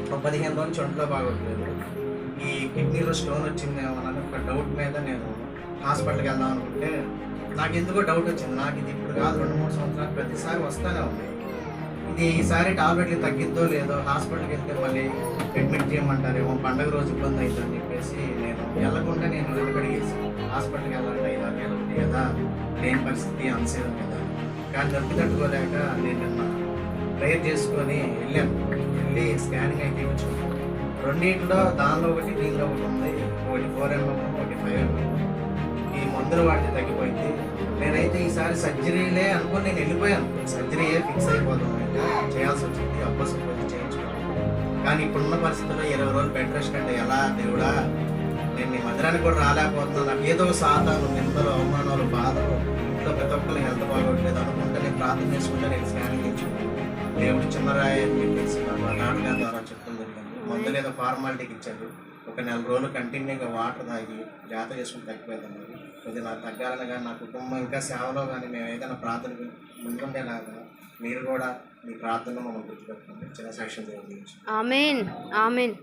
ఒక 15 రోజులు ఒంట్లో బాగోట్లేదు. ఈ కిడ్నీలో స్టోన్ వచ్చిందేమో అని ఒక డౌట్ మీద నేను హాస్పిటల్కి వెళ్దాం అనుకుంటే నాకెందుకో డౌట్ వచ్చింది. నాకు ఇది ఇప్పుడు కాదు, 2-3 సంవత్సరాలు ప్రతిసారి వస్తూనే ఉంది. ఇది ఈసారి టాబ్లెట్లు తగ్గిద్దో లేదో, హాస్పిటల్కి వెళ్తే మళ్ళీ అడ్మిట్ చేయమంటారేమో, పండగ రోజు ఇబ్బంది అవుతుందని చెప్పేసి నేను వెళ్ళకుండా నేను వెనకడిగేసి హాస్పిటల్కి వెళ్ళాలంటే 5-6 వేలు ఉంది కదా, లేని పరిస్థితి అన్సేదం కదా. కానీ నొప్పి తట్టుకోలేక నేను నిన్న ప్రేయర్ చేసుకొని వెళ్ళి స్కానింగ్ అయితే ఇచ్చుకున్నాను. రెండింటిలో దానిలో ఒకటి దీనిలో ఒకటి ఉంది. ఒకటి 4 mm, ఒకటి 5 mm. ఈ మందులు వాడితే తగ్గిపోయింది. నేనైతే ఈసారి సర్జరీలే అనుకుని నేను వెళ్ళిపోయాను. సర్జరీయే ఫిక్స్ అయిపోతాం అయితే చేయాల్సి వచ్చింది. అబ్బసం వచ్చి చేయించుకోవాలి. కానీ ఇప్పుడున్న పరిస్థితుల్లో 20 రోజులు బెడ్ రెస్ట్ అంటే ఎలా దేవుడా, నేను నీ మందిరానికి కూడా రాలేకపోతున్నాను. నాకు ఏదో సాతాను, నిందలు, అవమానాలు, బాధలు, ఇంట్లో ప్రతి ఒక్కరు హెల్త్ బాగోట్లేదు అనుకుంటే నేను ప్రార్థన చేసుకుంటే నేను స్కానింగ్ ఇచ్చుకున్నాను. దేవుడు చిన్నరాయి అని చెప్పేసి నాకు నాన్నగారి ద్వారా చెప్తుంది జరిగింది. మందులు ఏదో ఫార్మాలిటీకి ఇచ్చాడు. ఒక 4 రోజులు కంటిన్యూగా వాటర్ తాగి జాగ్రత్త చేసుకుని తగ్గిపోయింది. కొద్దిగా నాకు తగ్గాలని కానీ, నా కుటుంబం ఇంకా సేవలో కానీ మేము ఏదైనా ప్రార్థన ముందుండేలాగా మీరు కూడా మీ ప్రార్థనలో మమ్మల్ని గుర్తుపెట్టుకోండి. చిన్న సాక్ష్యం దేవుడు. ఆమేన్ ఆమేన్.